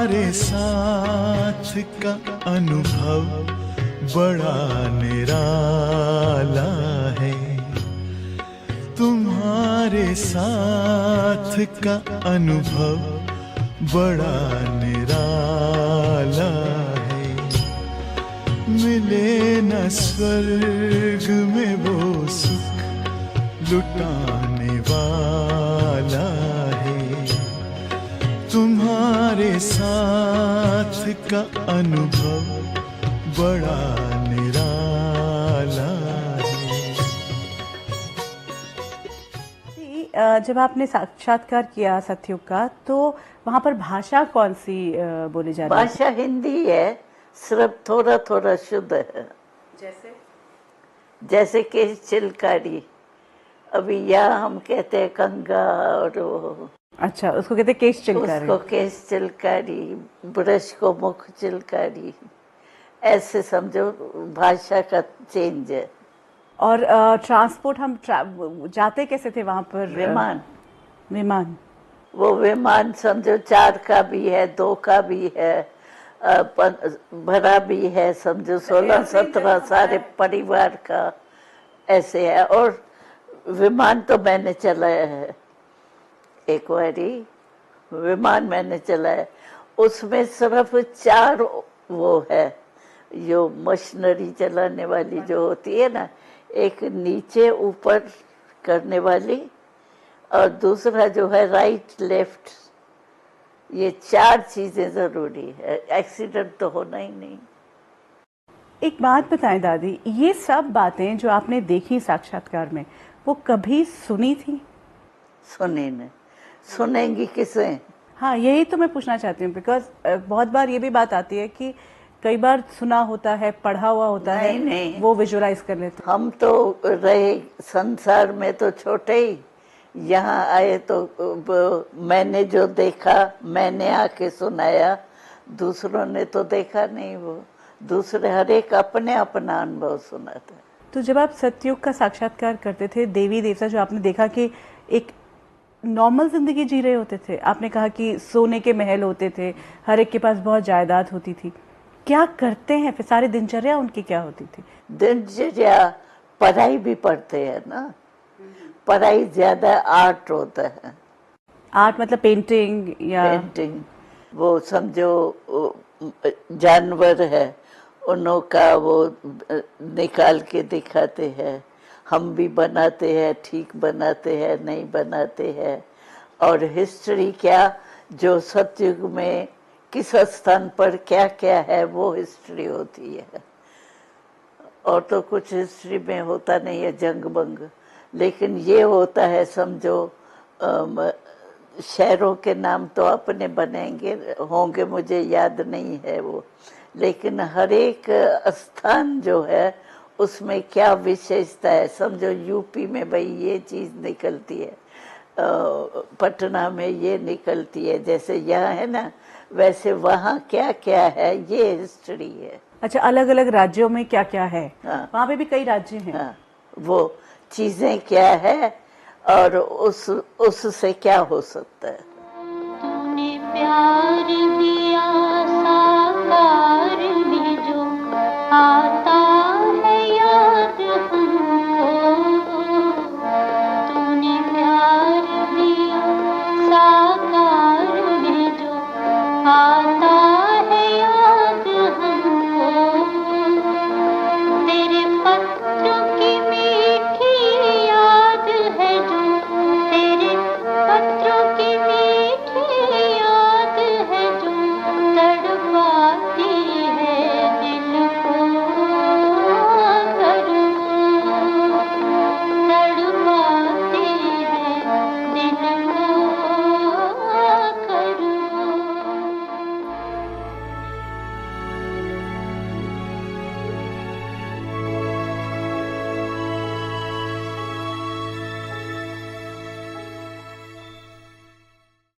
तुम्हारे साथ का अनुभव बड़ा निराला है, तुम्हारे साथ का अनुभव बड़ा निराला है। मिले न स्वर्ग में वो सुख लुटाने वाला है, तुम्हारे साथ का अनुभव बड़ा निराला है। जब आपने साक्षात्कार किया सतयुग का, तो वहाँ पर भाषा कौन सी बोली जा रही है? भाषा हिंदी है, सिर्फ थोड़ा थोड़ा शुद्ध है। जैसे कि चिलकारी, अभी यहाँ हम कहते हैं कंगा, और वो अच्छा, उसको कहते हैं केश चिलकारी। उसको केश चिलकारी, ब्रश को मुख चिलकारी, ऐसे समझो भाषा का चेंज है। और ट्रांसपोर्ट हम जाते कैसे थे वहाँ पर? विमान। वो विमान समझो 4 का भी है, 2 का भी है, भरा भी है, समझो 16-17 सारे परिवार का ऐसे है। और विमान तो मैंने चलाया है, एक बारी विमान मैंने चलाया, उसमें सिर्फ 4 वो है जो मशीनरी चलाने वाली जो होती है ना, एक नीचे ऊपर करने वाली, और दूसरा जो है राइट लेफ्ट, ये 4 चीजें जरूरी है, एक्सीडेंट तो होना ही नहीं। एक बात बताएं दादी, ये सब बातें जो आपने देखी साक्षात्कार में, वो कभी सुनी थी? सुनी नहीं, सुनेंगी किसे? हाँ, यही तो मैं पूछना चाहती हूँ, बिकॉज बहुत बार ये भी बात आती है कि कई बार सुना होता है, पढ़ा हुआ होता है, नहीं, वो विजुअलाइज कर लेते। हम तो रहे संसार में तो छोटे ही, यहाँ आए तो मैंने जो देखा मैंने आके सुनाया, दूसरों ने तो देखा नहीं, वो दूसरे हर एक अपने अपना अनुभव सुनाता है। तो जब आप सतयुग का साक्षात्कार करते थे, देवी देवता जो आपने देखा कि एक नॉर्मल जिंदगी जी रहे होते थे, आपने कहा कि सोने के महल होते थे, हर एक के पास बहुत जायदाद होती थी, क्या करते हैं फिर? सारी दिनचर्या उनकी क्या होती थी? दिनचर्या पढ़ाई भी पढ़ते हैं ना, पढ़ाई ज्यादा आर्ट होता है। आर्ट मतलब पेंटिंग? या पेंटिंग, वो समझो जानवर है उन्हों का वो निकाल के दिखाते हैं, हम भी बनाते हैं, ठीक बनाते हैं, नहीं बनाते हैं। और हिस्ट्री क्या, जो सतयुग में किस स्थान पर क्या क्या है वो हिस्ट्री होती है, और तो कुछ हिस्ट्री में होता नहीं है जंग बंग। लेकिन ये होता है समझो, शहरों के नाम तो अपने बनेंगे होंगे, मुझे याद नहीं है वो, लेकिन हर एक स्थान जो है उसमें क्या विशेषता है। समझो यूपी में भाई ये चीज़ निकलती है, पटना में ये निकलती है, जैसे यहाँ है ना, वैसे वहाँ क्या क्या है ये हिस्ट्री है। अच्छा, अलग अलग राज्यों में क्या क्या है? हाँ, वहाँ पे भी कई राज्य हैं। हाँ, वो चीजें क्या है और उससे क्या हो सकता है। तूने प्यार दिया साकार में जो